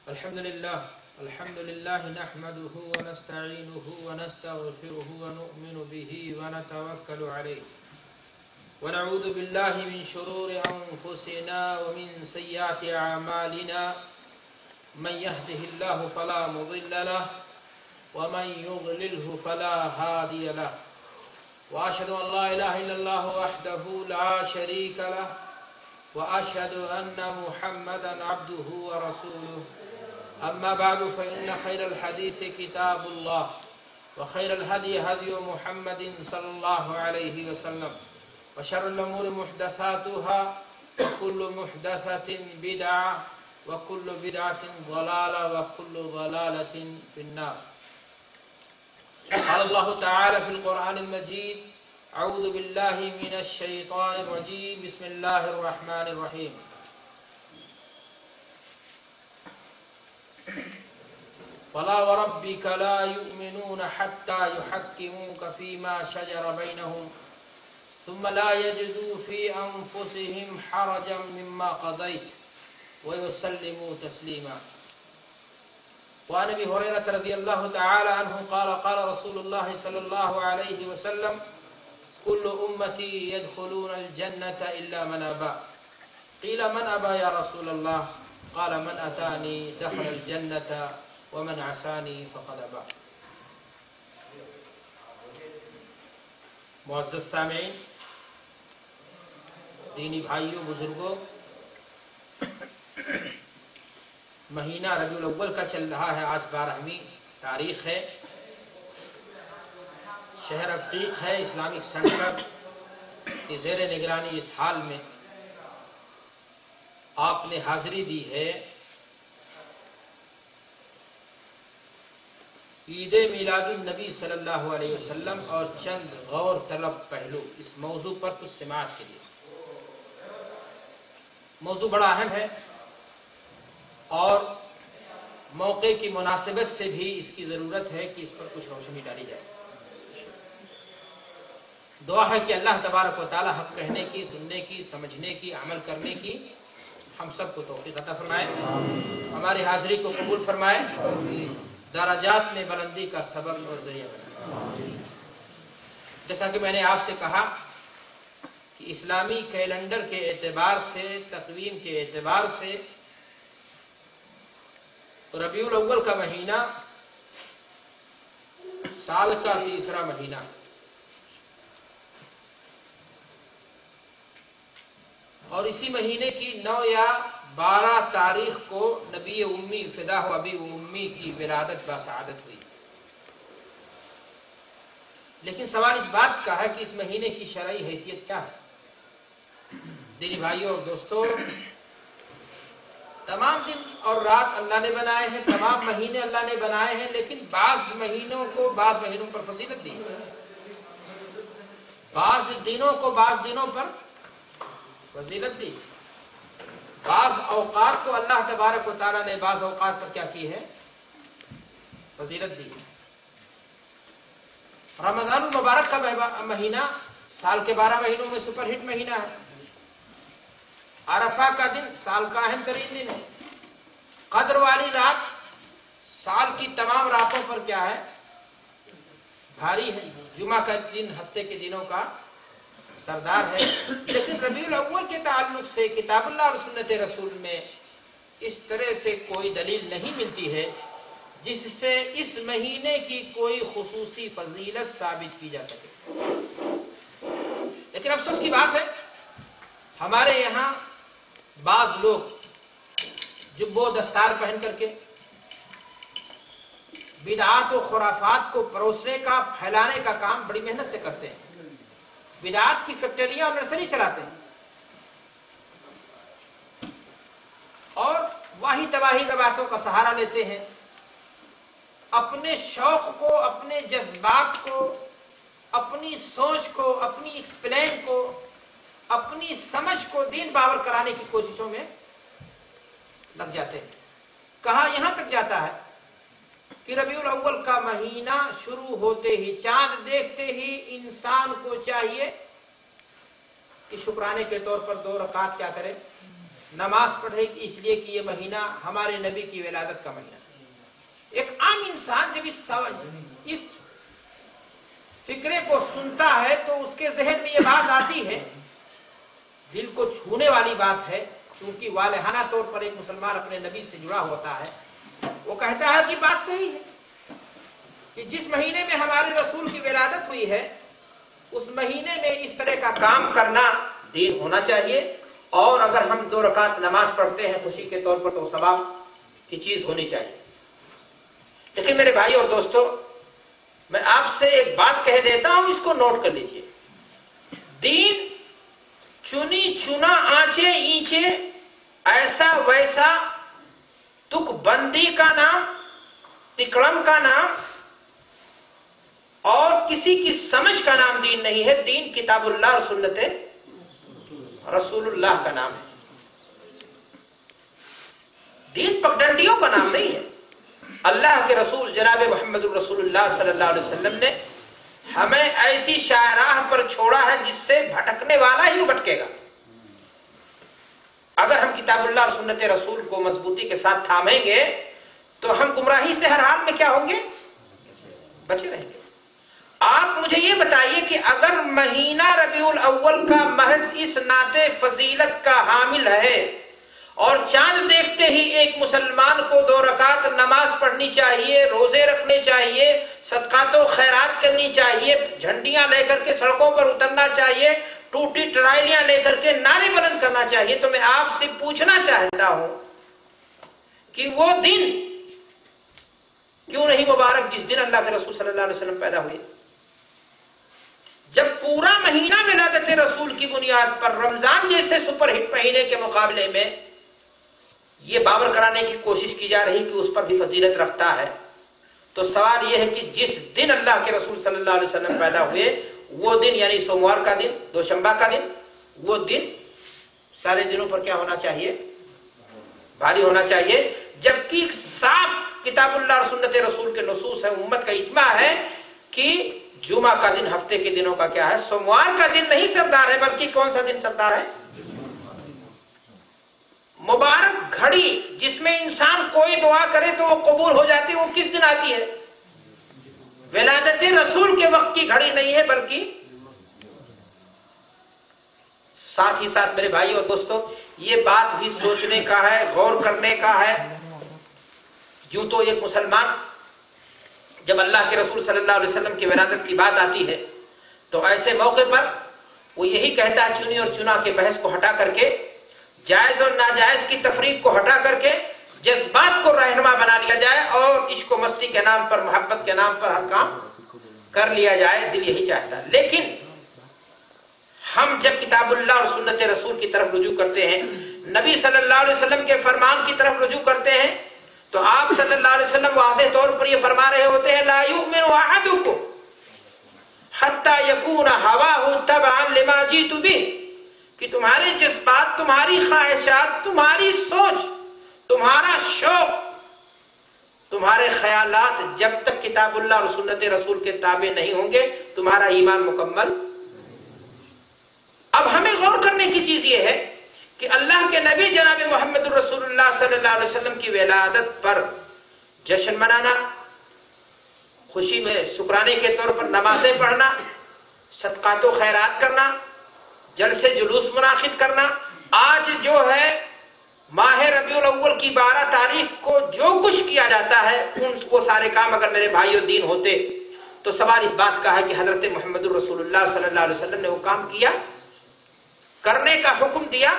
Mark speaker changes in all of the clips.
Speaker 1: الحمد لله نحمده ونستعينه ونستغفره ونؤمن به ونتوكل عليه ونعوذ بالله من شرور أنفسنا ومن سيئات أعمالنا من يهده الله فلا مضل له ومن يضلله فلا هادي له وأشهد أن لا إله إلا الله وحده لا شريك له وأشهد أن محمدا عبده ورسوله أما بعد فإن خير الحديث كتاب الله وخير الهدي هدي محمد صلى الله عليه وسلم وشر الأمور محدثاتها وكل محدثة بدعة وكل بدعة ضلالة وكل ضلالة في النار. قال الله تعالى في القرآن المجيد: أعوذ بالله من الشيطان الرجيم بسم الله الرحمن الرحيم. فلا وربك لا يؤمنون حتى يحكموك فيما شجر بينهم ثم لا يجدوا في أنفسهم حرجا مما قضيت ويسلموا تسليما. وعن أبي هريرة رضي الله تعالى عنه قال قال رسول الله صلى الله عليه وسلم: كل أمتي يدخلون الجنة إلا من أبى. قيل من أبى يا رسول الله؟ قال من أتاني دخل الجنة ومن عصاني فقد أبى. معزز سامعین، دینی بھائیوں، بزرگوں، مہینہ ربیع الاول کا چل رہا ہے. آج 12ویں تاریخ ہے. شہر عقیق ہے. اسلامک سینٹر کی زیر نگرانی اس حال میں آپ نے حاضری دی ہے. عید میلاد النبی صلی اللہ علیہ وسلم اور چند غور طلب پہلو اس موضوع پر کچھ سماعت کے لیے. موضوع بڑا اہم ہے اور موقع کی مناسبت سے بھی اس کی ضرورت ہے کہ اس پر کچھ روشنی ڈالی جائے. دعا ہے کہ اللہ تبارک و تعالی حق کہنے کی، سننے کی، سمجھنے کی، عمل کرنے کی ہم سب کو توفیق عطا فرمائے. ہماری حاضری کو قبول فرمائے. درجات میں بلندی کا سبب اور ذریعہ بنائے. جیسا کہ میں نے آپ سے کہا کہ اسلامی کیلنڈر کے اعتبار سے، تقویم کے اعتبار سے ربیع الاول کا مہینہ سال کا تیسرا مہینہ ہے. اور اسی مہینے کی 9 یا 12 تاریخ کو نبی امی فدا و ابی امی کی ولادت باسعادت ہوئی. لیکن سوال اس بات کا ہے کہ اس مہینے کی شرعی حیثیت کیا ہے؟ دینی بھائیوں اور دوستوں، تمام دن اور رات اللہ نے بنائے ہیں، تمام مہینے اللہ نے بنائے ہیں، لیکن بعض مہینوں کو بعض مہینوں پر فضیلت دی، بعض دنوں کو بعض دنوں پر فضیلت دی. بعض اوقات کو اللہ تبارک و تعالیٰ نے بعض اوقات پر کیا کی ہے؟ فضیلت دی. رمضان المبارک کا مہینہ سال کے 12 مہینوں میں سپر ہٹ مہینہ ہے. عرفہ کا دن سال کا اہم ترین دن ہے. قدر والی رات سال کی تمام راتوں پر کیا ہے؟ بھاری ہے. جمعہ کا دن ہفتے کے دنوں کا سردار ہے. لیکن ربیع الاول کے تعلق سے کتاب اللہ اور سنت رسول میں اس طرح سے کوئی دلیل نہیں ملتی ہے جس سے اس مہینے کی کوئی خصوصی فضیلت ثابت کی جا سکے. لیکن افسوس کی بات ہے، ہمارے یہاں بعض لوگ جبو دستار پہن کر کے بدعات و خرافات کو پروسنے کا، پھیلانے کا کام بڑی محنت سے کرتے ہیں. بدعات کی فیکٹریاں اور نرسری چلاتے ہیں اور واہی تباہی روایتوں کا سہارا لیتے ہیں. اپنے شوق کو، اپنے جذبات کو، اپنی سوچ کو، اپنی ایکسپلین کو، اپنی سمجھ کو دین باور کرانے کی کوششوں میں لگ جاتے ہیں. کہاں یہاں تک جاتا ہے کہ ربیع الاول کا مہینہ شروع ہوتے ہی، چاند دیکھتے ہی انسان کو چاہیے کہ شکرانے کے طور پر 2 رکعت کیا کرے؟ نماز پڑھے اس لیے کہ یہ مہینہ ہمارے نبی کی ولادت کا مہینہ ہے۔ ایک عام انسان جب اس فکرے کو سنتا ہے تو اس کے ذہن میں یہ بات آتی ہے، دل کو چھونے والی بات ہے، چونکہ والہانہ طور پر ایک مسلمان اپنے نبی سے جڑا ہوتا ہے، وہ کہتا ہے کہ بات صحیح ہے کہ جس مہینے میں ہمارے رسول کی ولادت ہوئی ہے اس مہینے میں اس طرح کا کام کرنا دین ہونا چاہیے، اور اگر ہم 2 رکعت نماز پڑھتے ہیں خوشی کے طور پر تو ثواب کی چیز ہونی چاہیے۔ لیکن میرے بھائی اور دوستو، میں آپ سے ایک بات کہہ دیتا ہوں، اس کو نوٹ کر لیجئے۔ دین چنی چنا آنچے اینچے ایسا ویسا تک بندی کا نام، تکڑم کا نام اور کسی کی سمجھ کا نام دین نہیں ہے۔ دین کتاب اللہ اور سنت رسول اللہ کا نام ہے۔ دین پگڈنڈیوں کا نام نہیں ہے۔ اللہ کے رسول جناب محمد الرسول اللہ صلی اللہ علیہ وسلم نے ہمیں ایسی شاہراہ پر چھوڑا ہے جس سے بھٹکنے والا ہی بھٹکے گا۔ اگر ہم کتاب اللہ اور سنت رسول کو مضبوطی کے ساتھ تھامیں گے تو ہم گمراہی سے ہر حال میں کیا ہوں گے؟ بچے رہیں گے۔ آپ مجھے یہ بتائیے کہ اگر مہینہ ربیع الاول کا محض اس نعت فضیلت کا حامل ہے اور چاند دیکھتے ہی ایک مسلمان کو 2 رکعت نماز پڑھنی چاہیے، روزے رکھنے چاہیے، صدقات و خیرات کرنی چاہیے، جھنڈیاں لے کر کے سڑکوں پر اترنا چاہیے، ٹوٹی ٹرائلیاں لے کر کے نعرے بلند کرنا چاہیے، تو میں آپ سے پوچھنا چاہتا ہوں کہ وہ دن کیوں نہیں مبارک جس دن اللہ کے رسول صلی اللہ علیہ وسلم پیدا ہوئے؟ جب پورا مہینہ ولادت رسول کی بنیاد پر رمضان جیسے سپر ہٹ مہینے کے مقابلے میں یہ باور کرانے کی کوشش کی جا رہی کہ اس پر بھی فضیلت رکھتا ہے، تو سوال یہ ہے کہ جس دن اللہ کے رسول صلی اللہ علیہ وسلم پیدا ہوئے وہ دن یعنی سوموار کا دن، دوشنبہ کا دن، وہ دن سارے دنوں پر کیا ہونا چاہیے؟ بھاری ہونا چاہیے، جبکہ صاف کتاب اللہ اور سنت رسول کے نصوص ہے، امت کا اجماع ہے کہ جمعہ کا دن ہفتے کے دنوں کا کیا ہے؟ سوموار کا دن نہیں سردار ہے، بلکہ کون سا دن سردار ہے؟ مبارک گھڑی جس میں انسان کوئی دعا کرے تو وہ قبول ہو جاتی ہے، وہ کس دن آتی ہے؟ ولادت رسول کے وقت کی گھڑی نہیں ہے، بلکہ ساتھ ہی ساتھ میرے بھائی اور دوستو یہ بات بھی سوچنے کا ہے، غور کرنے کا ہے۔ یوں تو ایک مسلمان جب اللہ کے رسول صلی اللہ علیہ وسلم کی ولادت کی بات آتی ہے تو ایسے موقع پر وہ یہی کہتا ہے، چنی اور چنا کے بحث کو ہٹا کر کے، جائز اور ناجائز کی تفریق کو ہٹا کر کے جذبات کو رہنما بنا لیا جائے اور عشق و مستی کے نام پر، محبت کے نام پر ہر کام کر لیا جائے، دل یہی چاہتا ہے۔ لیکن ہم جب کتاب اللہ اور سنت رسول کی طرف رجوع کرتے ہیں، نبی صلی اللہ علیہ وسلم کے فرمان کی طرف رجوع کرتے ہیں، تو آپ صلی اللہ علیہ وسلم واضح طور پر یہ فرما رہے ہوتے ہیں، لا یؤمن احدکم حتی یکون ہواہ تبعا لما جئت بہ، کہ تمہارے جذبات، تمہاری خواہشات، تمہاری سوچ، تمہارا شوق، تمہارے خیالات جب تک کتاب اللہ اور سنت رسول کے تابع نہیں ہوں گے تمہارا ایمان مکمل۔ اب ہمیں غور کرنے کی چیز یہ ہے کہ اللہ کے نبی جناب محمد الرسول اللہ صلی اللہ علیہ وسلم کی ولادت پر جشن منانا، خوشی میں شکرانے کے طور پر نمازیں پڑھنا، صدقات و خیرات کرنا، جلسے جلوس منعقد کرنا، آج جو ہے ماہ ربیع الاول کی 12 تاریخ کو جو کچھ کیا جاتا ہے وہ سارے کام اگر میرے بھائیو دین ہوتے تو سوال اس بات کا ہے کہ حضرت محمد الرسول اللہ صلی اللہ علیہ وسلم نے وہ کام کیا، کرنے کا حکم دیا؟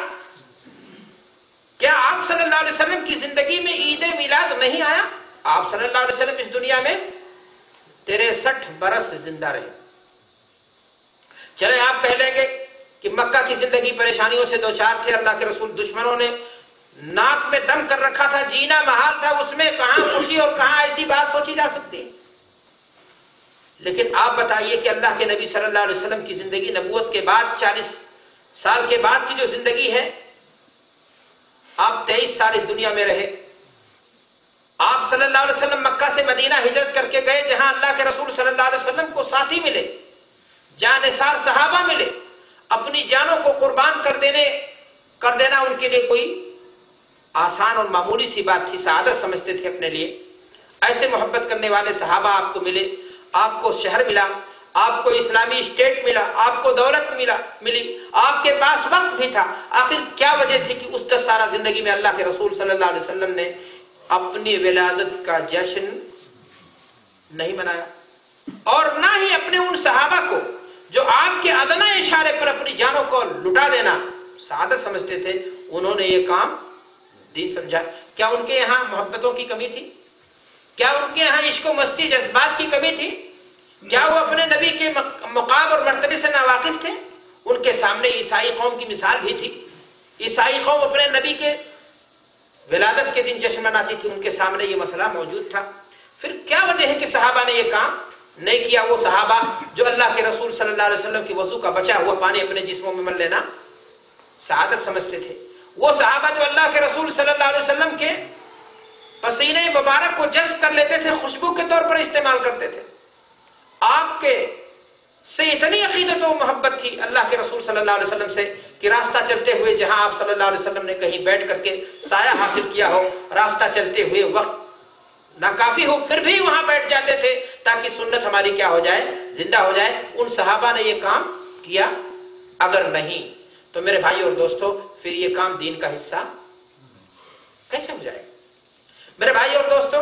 Speaker 1: کیا آپ صلی اللہ علیہ وسلم کی زندگی میں عید میلاد نہیں آیا؟ آپ صلی اللہ علیہ وسلم اس دنیا میں 63 برس زندہ رہے۔ چلے آپ کہہ لیں گے کہ مکہ کی زندگی پریشانیوں سے دوچار تھے، اللہ کے رسول دشمنوں نے ناک میں دم کر رکھا تھا، جینا محال تھا، اس میں کہاں خوشی اور کہاں ایسی بات سوچی جا سکتی؟ لیکن آپ بتائیے کہ اللہ کے نبی صلی اللہ علیہ وسلم کی زندگی نبوت کے بعد 40 سال کے بعد کی جو زندگی ہے، آپ 23 سال اس دنیا میں رہے، آپ صلی اللہ علیہ وسلم مکہ سے مدینہ ہجرت کر کے گئے جہاں اللہ کے رسول صلی اللہ علیہ وسلم کو ساتھی ملے، جانثار صحابہ ملے، اپنی جانوں کو قربان کر دینے
Speaker 2: کر دینا ان کے لیے کوئی آسان اور معمولی سی بات تھی، سعادت سمجھتے تھے اپنے لیے۔ ایسے محبت کرنے والے صحابہ آپ کو ملے، آپ کو شہر ملا، آپ کو اسلامی اسٹیٹ ملا، آپ کو دولت ملی، آپ کے پاس وقت بھی تھا۔ آخر کیا وجہ تھی کہ اس 10 سالہ زندگی میں اللہ کے رسول صلی اللہ علیہ وسلم نے اپنی ولادت کا جشن نہیں منایا، اور نہ ہی اپنے ان صحابہ کو جو آپ کے ادنی اشارے پر اپنی جانوں کو لٹا دینا سعادت سمجھتے تھے، انہوں نے یہ کام دین سمجھا؟ کیا ان کے یہاں محبتوں کی کمی تھی؟ کیا ان کے یہاں عشق و مستی جذبات کی کمی تھی؟ کیا وہ اپنے نبی کے مقام اور مرتبے سے ناواقف تھے؟ ان کے سامنے عیسائی قوم کی مثال بھی تھی۔ عیسائی قوم اپنے نبی کے ولادت کے دن جشن مناتی تھی، ان کے سامنے یہ مسئلہ موجود تھا۔ پھر کیا وجہ ہے کہ صحابہ نے یہ کام نہیں کیا؟ وہ صحابہ جو اللہ کے رسول صلی اللہ علیہ وسلم کی وضو کا بچا ہوا پانی اپنے جسموں میں مل لینا سعادت سمجھتے تھے، وہ صحابہ جو اللہ کے رسول صلی اللہ علیہ وسلم کے پسینے مبارک کو جذب کر لیتے تھے، خوشبو کے طور پر استعمال کرتے تھے، آپ کے سے اتنی عقیدت و محبت تھی اللہ کے رسول صلی اللہ علیہ وسلم سے کہ راستہ چلتے ہوئے جہاں آپ صلی اللہ علیہ وسلم نے کہیں بیٹھ کر کے سایہ حاصل کیا ہو، راستہ چلتے ہوئے وقت ناکافی ہو، پھر بھی وہاں بیٹھ جاتے تھے تاکہ سنت ہماری کیا ہو جائے، زندہ ہو جائے۔ ان صحابہ نے یہ کام کیا؟ اگر نہیں تو میرے بھائی اور دوستو پھر یہ کام دین کا حصہ کیسے ہو جائے؟ میرے بھائی اور دوستو،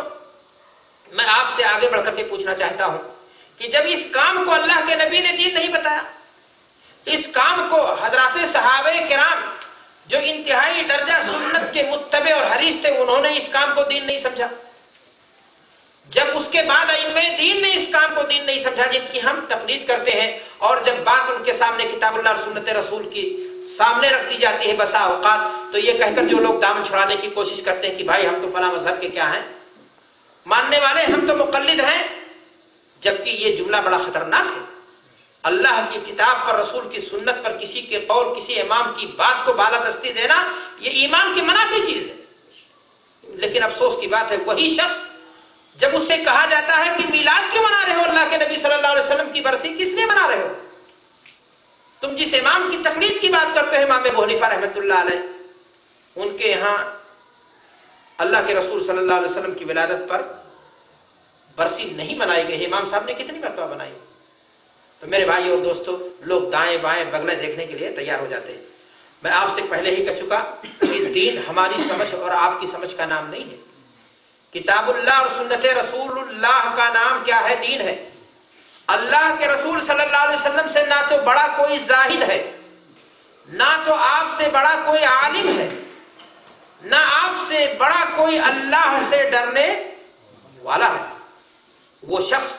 Speaker 2: میں آپ سے آگے بڑھ کر کے پوچھنا چاہتا ہوں کہ جب اس کام کو اللہ کے نبی نے دین نہیں بتایا، اس کام کو حضرات صحابہ کرام جو انتہائی درجہ سنت کے متبع اور حریص تھے، انہوں نے اس کام کو دین نہیں سمجھا، جب اس کے بعد ائمہ دین نے اس کام کو دین نہیں سمجھا جن کی ہم تقلید کرتے ہیں، اور جب بات ان کے سامنے کتاب اللہ اور سنت رسول کی سامنے رکھ دی جاتی ہے بسا اوقات، تو یہ کہہ کر جو لوگ دامن چھڑانے کی کوشش کرتے ہیں کہ بھائی ہم تو فلاں مذہب کے کیا ہیں، ماننے والے، ہم تو مقلد ہیں، جبکہ یہ جملہ بڑا خطرناک ہے۔ اللہ کی کتاب پر، رسول کی سنت پر کسی کے قول، کسی امام کی بات کو بالادستی دینا، یہ ایمان کی منافی چیز ہے۔ لیکن افسوس کی بات ہے، وہی شخص جب اس سے کہا جاتا ہے کہ میلاد کیوں منا رہے ہو، اللہ کے نبی صلی اللہ علیہ وسلم کی برسی کس لیے منا رہے ہو، تم جس امام کی تقلید کی بات کرتے ہیں، امام ابو حنیفہ رحمۃ اللہ علیہ، ان کے یہاں اللہ کے رسول صلی اللہ علیہ وسلم کی ولادت پر برسی نہیں منائی گئی، امام صاحب نے کتنی مرتبہ بنائی؟ تو میرے بھائی اور دوستو، لوگ دائیں بائیں بغلیں دیکھنے کے لیے تیار ہو جاتے ہیں۔ میں آپ سے پہلے ہی کہہ چکا کہ دین ہماری سمجھ اور آپ کی سمجھ کا نام نہیں ہے، کتاب اللہ اور سنت رسول اللہ کا نام کیا ہے؟ دین ہے۔ اللہ کے رسول صلی اللہ علیہ وسلم سے نہ تو بڑا کوئی زاہد ہے، نہ تو آپ سے بڑا کوئی عالم ہے، نہ آپ سے بڑا کوئی اللہ سے ڈرنے والا ہے۔ وہ شخص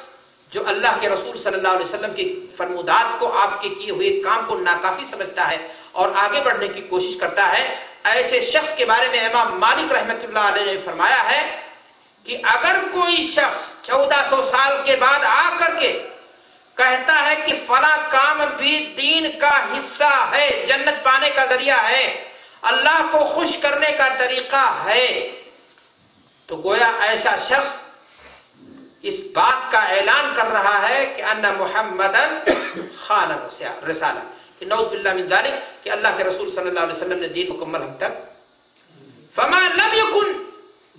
Speaker 2: جو اللہ کے رسول صلی اللہ علیہ وسلم کی فرمودات کو، آپ کے کیے ہوئے کام کو ناکافی سمجھتا ہے اور آگے بڑھنے کی کوشش کرتا ہے، ایسے شخص کے بارے میں امام مالک رحمۃ اللہ علیہ نے فرمایا ہے کہ اگر کوئی شخص 1400 سال کے بعد آ کر کے کہتا ہے کہ فلاں کام بھی دین کا حصہ ہے، جنت پانے کا ذریعہ ہے، اللہ کو خوش کرنے کا طریقہ ہے، تو گویا ایسا شخص اس بات کا اعلان کر رہا ہے کہ ان محمدن خان رسالہ، کہ نعوذ باللہ من ذالک، کہ اللہ کے رسول صلی اللہ علیہ وسلم نے دین مکمل ہم تک، فما لم یکن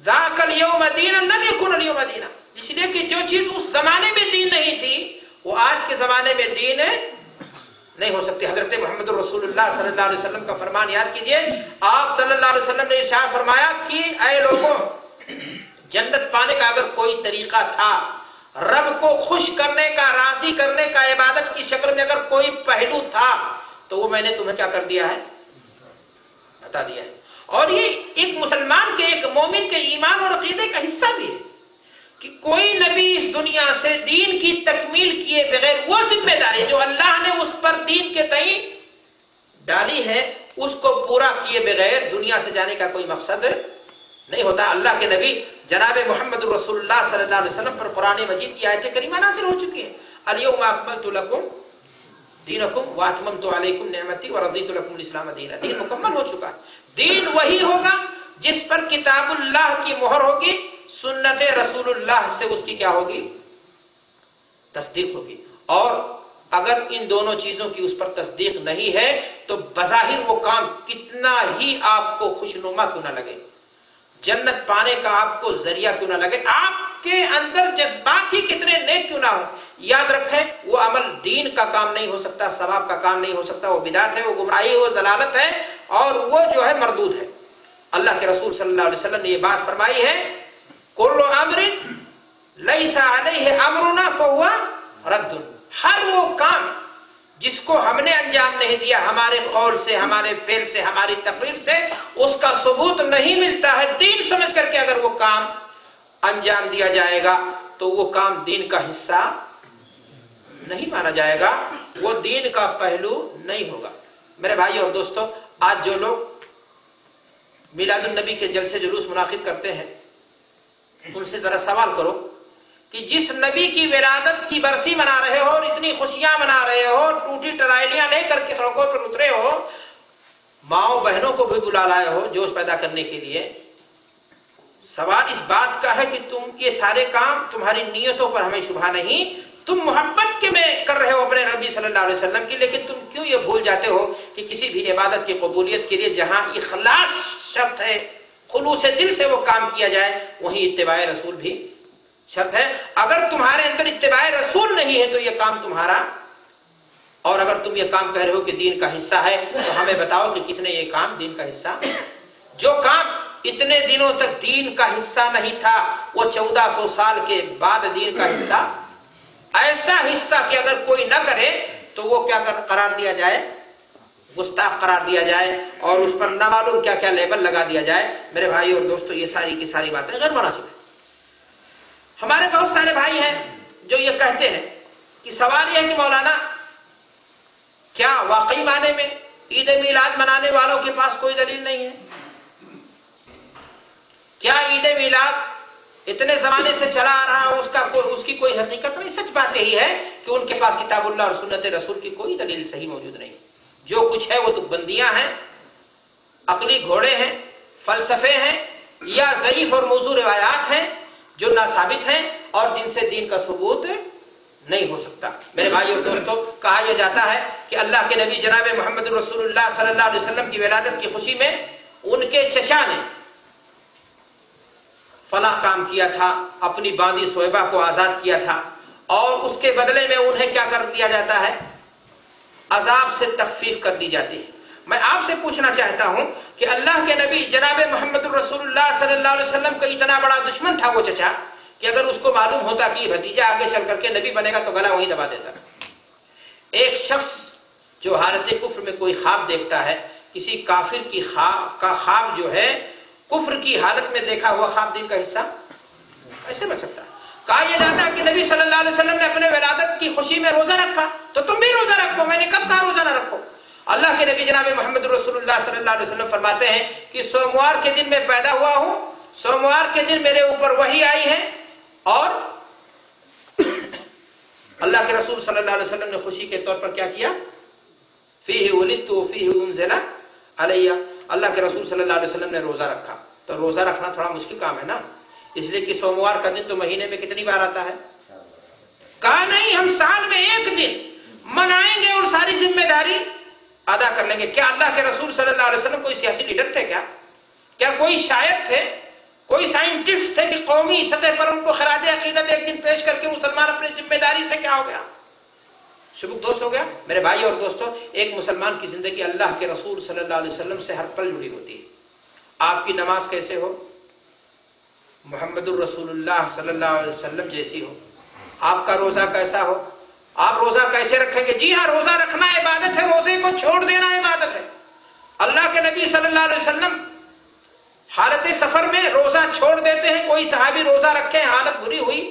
Speaker 2: ذاک الیوم دینا لم یکن الیوم دینا، اس لیے کہ جو چیز اس زمانے میں دین نہیں تھی وہ آج کے زمانے میں دین نہیں ہو سکتی۔ حضرت محمد رسول اللہ صلی اللہ علیہ وسلم کا فرمان یاد کیجئے، آپ صلی اللہ علیہ وسلم نے ارشاد فرمایا کہ اے لوگوں، جنت پانے کا اگر کوئی طریقہ تھا، رب کو خوش کرنے کا، راضی کرنے کا، عبادت کی شکل میں اگر کوئی پہلو تھا تو وہ میں نے تمہیں کیا کر دیا ہے، بتا دیا ہے۔ اور یہ ایک مسلمان کے، ایک مومن کے ایمان اور عقیدے کا حصہ بھی ہے کہ کوئی نبی اس دنیا سے دین کی تکمیل کیے بغیر، وہ ذمہ داری جو اللہ نے اس پر دین کے تئیں ڈالی ہے، اس کو پورا کیے بغیر دنیا سے جانے کا کوئی مقصد نہیں ہوتا۔ اللہ کے نبی جناب محمد رسول اللہ صلی اللہ علیہ وسلم پر قرآن مجید کی آیت کریمہ نازل ہو چکی ہے، الیوم اکملت لکم دینکم واتممت علیکم نعمتی ورضیت لکم الاسلام دینا، دین مکمل ہو چکا ہے۔ دین وہی ہوگا جس پر کتاب اللہ کی مہر ہوگی، سنت رسول اللہ سے اس کی کیا ہوگی، تصدیق ہوگی۔ اور اگر ان دونوں چیزوں کی اس پر تصدیق نہیں ہے تو بظاہر وہ کام کتنا ہی آپ کو خوشنما کیوں نہ لگے، جنت پانے کا آپ کو ذریعہ کیوں نہ لگے، آپ کے اندر جذبات ہی کتنے نیک کیوں نہ ہو، یاد رکھیں وہ عمل دین کا کام نہیں ہو سکتا، ثواب کا کام نہیں ہو سکتا، وہ بدعت ہے، وہ گمراہی، وہ ضلالت ہے، اور وہ جو ہے مردود ہے۔ اللہ کے رسول صلی اللہ علیہ وسلم نے یہ بات فرمائی ہے، کل امر لیس علیہ امرنا فہو رد، ہر وہ کام جس کو ہم نے انجام نہیں دیا، ہمارے قول سے، ہمارے فعل سے، ہماری تقریر سے اس کا ثبوت نہیں ملتا ہے، دین سمجھ کر کے اگر وہ کام انجام دیا جائے گا تو وہ کام دین کا حصہ نہیں مانا جائے گا، وہ دین کا پہلو نہیں ہوگا۔ میرے بھائی اور دوستو، آج جو لوگ میلاد النبی کے جلسے جلوس منعقد کرتے ہیں ان سے ذرا سوال کرو کہ جس نبی کی ولادت کی برسی منا رہے ہو اور اتنی خوشیاں منا رہے ہو، ٹوٹی ٹرائلیاں لے کر کے سڑکوں پر اترے ہو، ماؤں بہنوں کو بھی بلا لائے ہو جوش پیدا کرنے کے لیے، سوال اس بات کا ہے کہ تم یہ سارے کام، تمہاری نیتوں پر ہمیں شبہ نہیں، تم محبت کے میں کر رہے ہو اپنے نبی صلی اللہ علیہ وسلم کی، لیکن تم کیوں یہ بھول جاتے ہو کہ کسی بھی عبادت کی قبولیت کے لیے جہاں اخلاص شرط ہے، خلوص دل سے وہ کام کیا جائے، وہیں اتباع رسول بھی شرط ہے۔ اگر تمہارے اندر اتباع رسول نہیں ہے تو یہ کام تمہارا، اور اگر تم یہ کام کہہ رہے ہو کہ دین کا حصہ ہے تو ہمیں بتاؤ کہ کس نے یہ کام دین کا حصہ، جو کام اتنے دنوں تک دین کا حصہ نہیں تھا وہ 1400 سال کے بعد دین کا حصہ، ایسا حصہ کہ اگر کوئی نہ کرے تو وہ کیا قرار دیا جائے، گستاخ قرار دیا جائے، اور اس پر نہ معلوم کیا کیا لیبل لگا دیا جائے۔ میرے بھائی اور دوستو، یہ ساری کی ساری باتیں غیر مناسب ہیں۔ ہمارے بہت سارے بھائی ہیں جو یہ کہتے ہیں کہ سوال یہ ہے کہ مولانا کیا واقعی معنی میں عید میلاد منانے والوں کے پاس کوئی دلیل نہیں ہے؟ کیا عید میلاد اتنے زمانے سے چلا آ رہا اس کی کوئی حقیقت نہیں؟ سچ بات یہی ہے کہ ان کے پاس کتاب اللہ اور سنت رسول کی کوئی دلیل صحیح موجود نہیں، جو کچھ ہے وہ تو بندیاں ہیں، عقلی گھوڑے ہیں، فلسفے ہیں، یا ضعیف اور موضوع روایات ہیں جو ناثابت ہیں اور جن سے دین کا ثبوت نہیں ہو سکتا۔ میرے بھائی اور دوستو، کہا یہ جاتا ہے کہ اللہ کے نبی جناب محمد رسول اللہ صلی اللہ علیہ وسلم کی ولادت کی خوشی میں ان کے چچا نے فلاں کام کیا تھا، اپنی باندی صہیبہ کو آزاد کیا تھا، اور اس کے بدلے میں انہیں کیا کر دیا جاتا ہے؟ عذاب سے تخفیف کر دی جاتی ہے۔ میں آپ سے پوچھنا چاہتا ہوں کہ اللہ کے نبی جناب محمد رسول اللہ صلی اللہ علیہ وسلم کا اتنا بڑا دشمن تھا وہ چچا کہ اگر اس کو معلوم ہوتا کہ یہ بھتیجا آگے چل کر کے نبی بنے گا تو گلا وہیں دبا دیتا۔ ایک شخص جو حالت کفر میں کوئی خواب دیکھتا ہے، کسی کافر کی خواب جو ہے کفر کی حالت میں دیکھا ہوا خواب دین کا حصہ ایسے بن سکتا ہے؟ کہا یہ جاتا ہے کہ نبی صلی اللہ علیہ وسلم نے اپنے ولادت کی خوشی میں روزہ رکھا تو تم بھی روزہ رکھو۔ میں نے کب کہا روزہ نہ رکھو؟ اللہ کے نبی جناب محمد رسول اللہ صلی اللہ علیہ وسلم فرماتے ہیں کہ سوموار کے دن میں پیدا ہوا ہوں، سوموار کے دن میرے اوپر وحی آئی ہے، اور اللہ کے رسول صلی اللہ علیہ وسلم نے خوشی کے طور پر کیا کیا؟ فیہ ولدت وفیہ انزل علی، اللہ کے رسول صلی اللہ علیہ وسلم نے روزہ رکھا۔ تو روزہ رکھنا تھوڑا مشکل کام ہے نا، اس لیے کہ سوموار کا دن تو مہینے میں کتنی بار آتا ہے؟ کہا نہیں، ہم سال میں ایک دن منائیں گے اور ساری ذمہ داری ادا کر لیں گے۔ کیا اللہ کے رسول صلی اللہ علیہ وسلم کوئی سیاسی لیڈر تھے؟ کیا کوئی شاعر تھے، کوئی سائنٹسٹ تھے کہ قومی سطح پر ان کو خراج عقیدت ایک دن پیش کر کے مسلمان اپنی ذمہ داری سے کیا ہو گیا؟ شبک دوست ہو گیا؟ میرے بھائی اور دوستو، ایک مسلمان کی زندگی اللہ کے رسول صلی اللہ علیہ وسلم سے ہر پل جڑی ہوتی ہے۔ آپ کی نماز کیسے ہو؟ محمد الرسول اللہ صلی اللہ علیہ وسلم جیسی ہو۔ آپ کا روزہ کیسا ہو؟ آپ روزہ کیسے رکھیں گے؟ جی ہاں، روزہ رکھنا عبادت ہے، روزے کو چھوڑ دینا عبادت ہے۔ اللہ کے نبی صلی اللہ علیہ وسلم حالت سفر میں روزہ چھوڑ دیتے ہیں، کوئی صحابی روزہ رکھے، حالت بری ہوئی،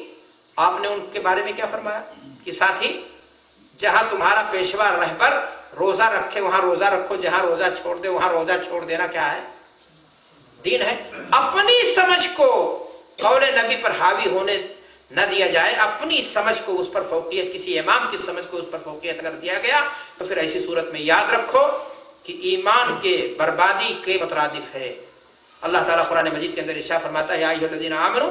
Speaker 2: آپ نے ان کے بارے میں کیا فرمایا کہ ساتھی، جہاں تمہارا پیشوا رہبر روزہ رکھے وہاں روزہ رکھو، جہاں روزہ چھوڑ دے وہاں روزہ چھوڑ دینا کیا ہے؟ دین ہے۔ اپنی سمجھ کو قول نبی پر حاوی ہونے نہ دیا جائے، اپنی سمجھ کو اس پر فوقیت، کسی امام کی سمجھ کو اس پر فوقیت اگر دیا گیا تو پھر ایسی صورت میں یاد رکھو کہ ایمان کے بربادی کے مترادف ہے۔ اللہ تعالیٰ قرآن مجید کے اندر ارشاد فرماتا ہے، یا ایھا الذین آمنوا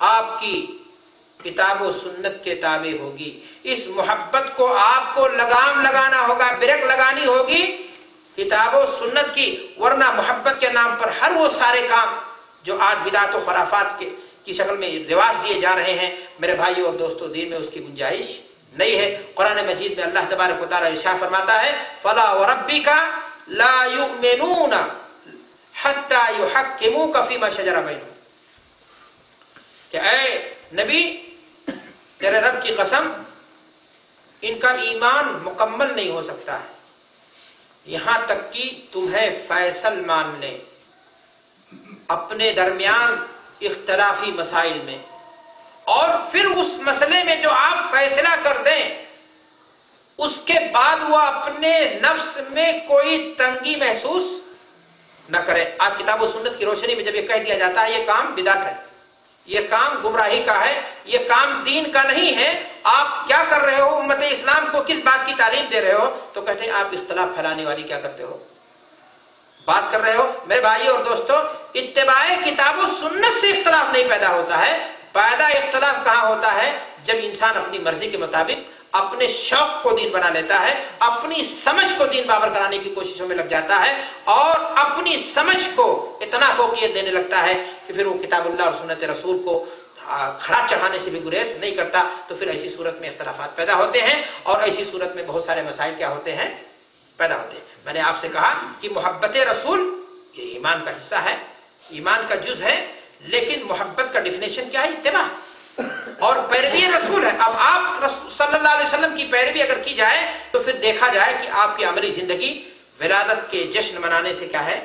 Speaker 2: آپ کی کتاب و سنت کے تابع ہوگی. اس محبت کو آپ کو لگام لگانا ہوگا، بریک لگانی ہوگی کتاب و سنت کی، ورنہ محبت کے نام پر ہر وہ سارے کام جو آج بدعت و خرافات کی شکل میں رواج دیے جا رہے ہیں، میرے بھائیوں اور دوستوں، دین میں اس کی گنجائش نہیں ہے. قرآن مجید میں اللہ تبارک و تعالیٰ ارشاد فرماتا ہے فَلَا وَرَبِّكَ لَا يُؤْمِنُونَ حَتَّى يُحَكِّمُوكَ فِي مَا شَجَرَ بَيْنَهُمْ، کہ اے نبی تیرے رب کی قسم ان کا ایمان مکمل نہیں ہو سکتا ہے یہاں تک کہ تمہیں فیصل مان لیں اپنے درمیان اختلافی مسائل میں، اور پھر اس مسئلے میں جو آپ فیصلہ کر دیں اس کے بعد وہ اپنے نفس میں کوئی تنگی محسوس نہ کرے. آپ کتاب و سنت کی روشنی میں جب یہ کہہ دیا جاتا ہے یہ کام بدعت ہے، یہ کام گمراہی کا ہے، یہ کام دین کا نہیں ہے، آپ کیا کر رہے ہو، امت اسلام کو کس بات کی تعلیم دے رہے ہو، تو کہتے ہیں آپ اختلاف پھیلانے والی کیا کرتے ہو، بات کر رہے ہو. میرے بھائی اور دوستو، اتباع کتاب و سنت سے اختلاف نہیں پیدا ہوتا ہے. پیدا اختلاف کہاں ہوتا ہے؟ جب انسان اپنی مرضی کے مطابق اپنے شوق کو دین بنا لیتا ہے، اپنی سمجھ کو دین بابر کرانے کی کوششوں میں لگ جاتا ہے، اور اپنی سمجھ کو اتنا فوقیت دینے لگتا ہے کہ پھر وہ کتاب اللہ اور سنت رسول کو خراب چڑھانے سے بھی گریز نہیں کرتا. تو پھر ایسی صورت میں اختلافات پیدا ہوتے ہیں، اور ایسی صورت میں بہت سارے مسائل کیا ہوتے ہیں، پیدا ہوتے ہیں. میں نے آپ سے کہا کہ محبت رسول یہ ایمان کا حصہ ہے، ایمان کا جز ہے، لیکن محبت کا ڈیفینیشن کیا ہے؟ اتباع اور پیروی رسول ہے. اب آپ صلی اللہ علیہ وسلم کی پیروی اگر کی جائے تو پھر دیکھا جائے کہ آپ کی عملی زندگی ولادت کے جشن منانے سے کیا ہے؟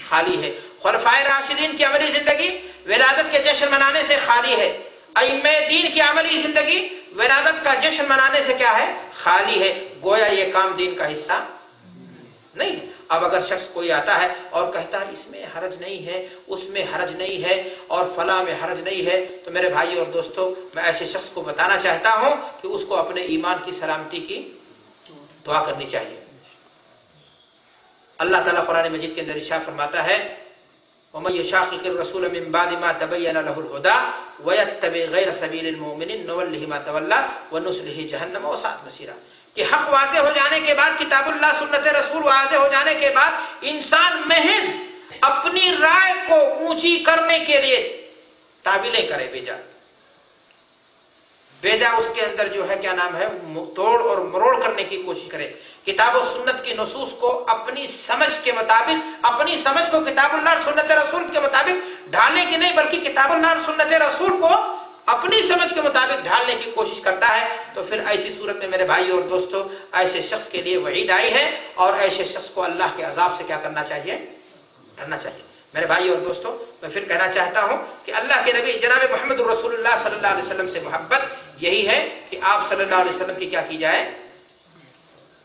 Speaker 2: خالی ہے. خلفائے راشدین کی عملی زندگی ولادت کے جشن منانے سے خالی ہے. ائمہ دین کی عملی زندگی ولادت کا جشن منانے سے کیا ہے؟ خالی ہے. گویا یہ کام دین کا حصہ نہیں. اب اگر شخص کوئی آتا ہے اور کہتا ہے اس میں حرج نہیں ہے، اس میں حرج نہیں ہے، اور فلاں میں حرج نہیں ہے، تو میرے بھائی اور دوستو، میں ایسے شخص کو بتانا چاہتا ہوں کہ اس کو اپنے ایمان کی سلامتی کی دعا کرنی چاہیے. اللہ تعالیٰ قرآن مجید کے اندر ارشاد فرماتا ہے وَمَن يُشَاقِقِ الرَّسُولَ مِن بَعْدِ مَا تَبَيَّنَ لَهُ الْهُدَىٰ وَيَتَّبِعْ غَيْرَ سَبِيلِ الْمُؤْمِنِينَ نُوَلِّهِ مَا تَوَلَّىٰ وَنُصْلِهِ جَهَنَّمَ وَسَاءَتْ مَصِيرًا. کہ حق واضح ہو جانے کے بعد، کتاب اللہ سنت رسول واضح ہو جانے کے بعد، انسان محض اپنی رائے کو اونچی کرنے کے لیے تعویلیں کرے، بیجا اس کے اندر جو ہے کیا نام ہے، توڑ اور مروڑ کرنے کی کوشش کرے. کتاب و سنت کی نصوص کو اپنی سمجھ کے مطابق، اپنی سمجھ کو کتاب اللہ اور سنت رسول کے مطابق ڈھالنے کی نہیں، بلکہ کتاب اللہ اور سنت رسول کو اپنی سمجھ کے مطابق ڈھالنے کی کوشش کرتا ہے، تو پھر ایسی صورت میں میرے بھائی اور دوستو ایسے شخص کے لیے وعید آئی ہے، اور ایسے شخص کو اللہ کے عذاب سے کیا کرنا چاہیے؟ ڈرنا چاہیے. میرے بھائی اور دوستو، میں پھر کہنا چاہتا ہوں کہ اللہ کے نبی جناب محمد رسول اللہ صلی اللہ علیہ وسلم سے محبت یہی ہے کہ آپ صلی اللہ علیہ وسلم کی کیا کی جائے؟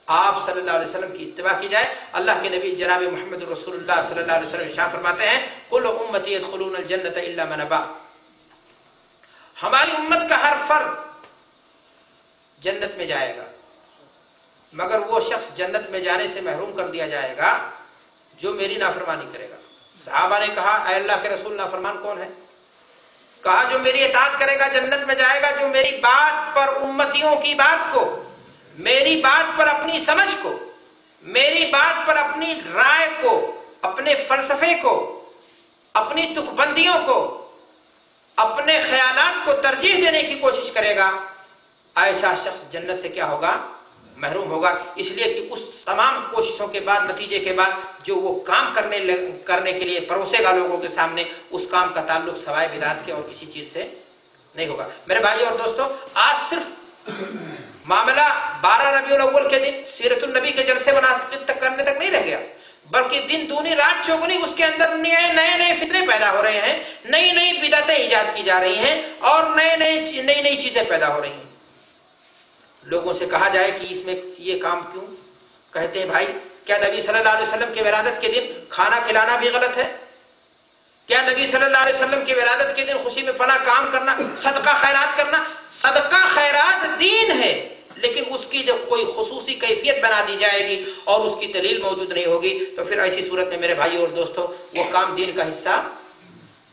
Speaker 2: آپ صلی اللہ علیہ وسلم کی اتباع کی جائے. اللہ کے نبی جناب محمد رسول اللہ صلی اللہ علیہ وسلم ارشاد فرماتے ہیں کل امتی يدخلون الجنۃ الا من ابى. ہماری امت کا ہر فرد جنت میں جائے گا، مگر وہ شخص جنت میں جانے سے محروم کر دیا جائے گا جو میری نافرمانی کرے گا. صحابہ نے کہا اے اللہ کے رسول نافرمان کون ہے؟ کہا جو میری اطاعت کرے گا جنت میں جائے گا، جو میری بات پر، امتیوں کی بات کو، میری بات پر اپنی سمجھ کو، میری بات پر اپنی رائے کو، اپنے فلسفے کو، اپنی تک بندیوں کو، اپنے خیالات کو ترجیح دینے کی کوشش کرے گا، ایسا شخص جنت سے کیا ہوگا؟ محروم ہوگا. اس لیے کہ اس تمام کوششوں کے بعد، نتیجے کے بعد جو وہ کام کرنے کے لیے پروسے گا لوگوں کے سامنے، اس کام کا تعلق سوائے بدعت کے اور کسی چیز سے نہیں ہوگا. میرے بھائی اور دوستو، آج صرف معاملہ 12 ربیع الاول کے دن سیرت النبی کے جلسے کرنے تک نہیں رہ گیا، بلکہ دن دونی رات چوگنی اس کے اندر نئے فتنے پیدا ہو رہے ہیں، نئی نئی بدعتیں ایجاد کی جا رہی ہیں، اور نئی چیزیں پیدا ہو رہی ہیں. لوگوں سے کہا جائے کہ اس میں یہ کام کیوں؟ کہتے ہیں بھائی کیا نبی صلی اللہ علیہ وسلم کے ولادت کے دن کھانا کھلانا بھی غلط ہے؟ کیا نبی صلی اللہ علیہ وسلم کی ولادت کے دن خوشی میں فلاں کام کرنا، صدقہ خیرات کرنا؟ صدقہ خیرات دین ہے، لیکن اس کی جب کوئی خصوصی کیفیت بنا دی جائے گی اور اس کی دلیل موجود نہیں ہوگی، تو پھر ایسی صورت میں میرے بھائی اور دوستو وہ کام دین کا حصہ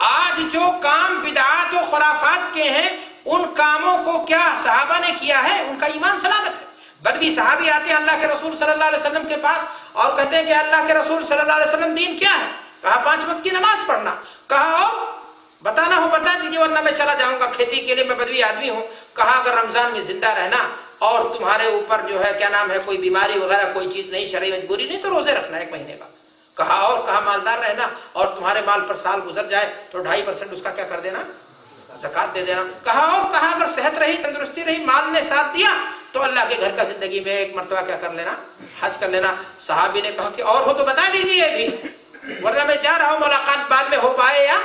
Speaker 2: آج جو کام بدعات و خرافات کے ہیں ان کاموں کو کیا صحابہ نے کیا ہے؟ ان کا ایمان سلامت ہے۔ بدوی صحابی آتے ہیں اللہ کے رسول صلی اللہ علیہ وسلم کے پاس اور کہتے ہیں کہ اللہ کے رسول صلی اللہ علیہ وسلم دین کیا ہے؟ کہا 5 وقت کی نماز پڑھنا۔ کہا اور بتانا ہو بتا دیجیے ورنہ میں چلا جاؤں گا کھیتی کے لیے، میں بدوی آدمی ہوں۔ کہا اگر رمضان میں زندہ رہنا اور تمہارے اوپر جو ہے کیا نام ہے کوئی بیماری وغیرہ کوئی چیز نہیں، شرعی مجبوری نہیں، تو روزے رکھنا 1 مہینے کا۔ کہا اور کہا مالدار رہنا اور تمہارے مال پر سال گزر جائے تو 2.5% اس کا کیا کر دینا؟ زکات دے دینا۔ کہا اور کہا اگر صحت رہی تندرستی رہی مال نے ساتھ دیا تو اللہ کے گھر کا زندگی میں 1 مرتبہ کیا کر لینا؟ حج کر لینا۔ صحابی نے کہا کہ اور ہو تو بتا دیجیے بھی، ورنہ میں جا رہا ہوں، ملاقات بعد میں ہو پائے یا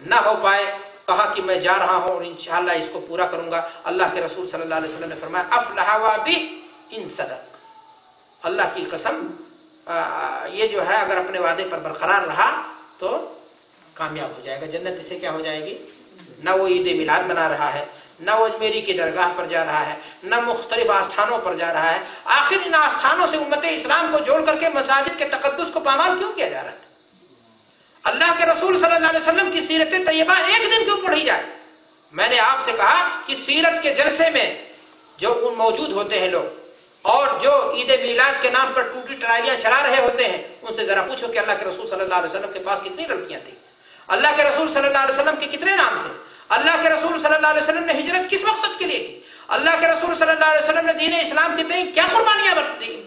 Speaker 2: نہ ہو پائے۔ کہا کہ میں جا رہا ہوں اور انشاءاللہ اس کو پورا کروں گا۔ اللہ کے رسول صلی اللہ علیہ وسلم نے فرمایا افلح وابہ ان صدق، اللہ کی قسم یہ جو ہے اگر اپنے وعدے پر برقرار رہا تو کامیاب ہو جائے گا، جنت اسے کیا ہو جائے گی۔ نہ وہ عید میلاد منا رہا ہے، نہ وہ اجمیری کی درگاہ پر جا رہا ہے، نہ مختلف آستھانوں پر جا رہا ہے۔ آخر ان آستھانوں سے امت اسلام کو جوڑ کر کے مساجد کے تقدس کو پامال کیوں کیا جا رہا ہے؟ اللہ کے رسول صلی اللہ علیہ وسلم کی سیرت طیبہ 1 دن کیوں پڑھی جائے؟ میں نے آپ سے کہا کہ سیرت کے جلسے میں جو موجود ہوتے ہیں لوگ اور جو عید میلاد کے نام پر ٹوٹی ٹرالیاں چلا رہے ہوتے ہیں، ان سے ذرا پوچھو کہ اللہ کے رسول صلی اللہ علیہ وسلم کے پاس کتنی لڑکیاں تھیں، اللہ کے رسول صلی اللہ علیہ وسلم کے کتنے نام تھے، اللہ کے رسول صلی اللہ علیہ وسلم نے ہجرت کس مقصد کے لیے کی، اللہ کے رسول صلی اللہ علیہ وسلم نے دین اسلام کے تئیں کیا قربانیاں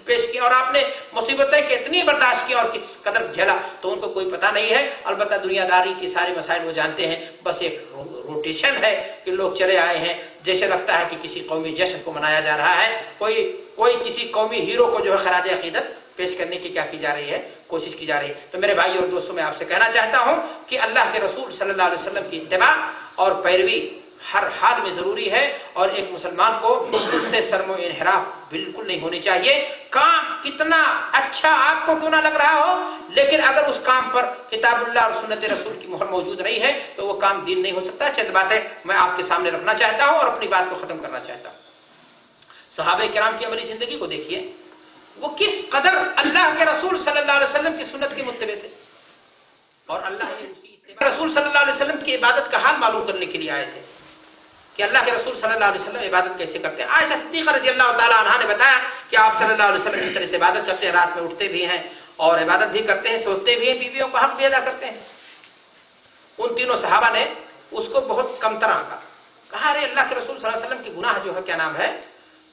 Speaker 2: پیش کی، اور آپ نے مصیبتیں کتنی برداشت کی اور کس قدر جھیلا، تو ان کو کوئی پتہ نہیں ہے۔ البتہ دنیا داری کی سارے مسائل وہ جانتے ہیں، بس ایک روٹیشن ہے کہ لوگ چلے آئے ہیں، جیسے لگتا ہے کہ کسی قومی جشن کو منایا جا رہا ہے، کوئی کسی قومی ہیرو کو جو ہے خراج عقیدت پیش کرنے کی کیا کی جا رہی ہے، کوشش کی جا رہی ہے۔ تو میرے بھائی اور دوستوں، میں آپ سے کہنا چاہتا ہوں کہ اللہ کے رسول صلی اللہ علیہ وسلم کی اتباع اور پیروی ہر حال میں ضروری ہے، اور ایک مسلمان کو اس سے سرم و انحراف بالکل نہیں ہونی چاہیے۔ کام کتنا اچھا آپ کو کیوں نہ لگ رہا ہو، لیکن اگر اس کام پر کتاب اللہ اور سنت رسول کی مہر موجود نہیں ہے تو وہ کام دین نہیں ہو سکتا۔ چند باتیں میں آپ کے سامنے رکھنا چاہتا ہوں اور اپنی بات کو ختم کرنا چاہتا ہوں۔ صحابہ کرام کی عملی زندگی کو دیکھیے، وہ کس قدر اللہ کے رسول صلی اللہ علیہ وسلم کی سنت کے متبع تھے، اور اللہ نے اسی اتباع رسول صلی اللہ علیہ وسلم کی عبادت کا حال معلوم کرنے کے لیے آئے تھے کہ اللہ کے رسول صلی اللہ علیہ وسلم عبادت کیسے کرتے ہیں۔ عائشہ صدیقہ رضی اللہ تعالیٰ عنہا نے بتایا کہ آپ صلی اللہ علیہ وسلم اس طرح سے عبادت کرتے ہیں، رات میں اٹھتے بھی ہیں اور عبادت بھی کرتے ہیں، سوتے بھی ہیں، بیویوں کا حق بھی ادا کرتے ہیں۔ ان تینوں صحابہ نے اس کو بہت کم تر آنکا، کہا ارے اللہ کے رسول صلی اللہ علیہ وسلم کی گناہ جو ہے کیا نام ہے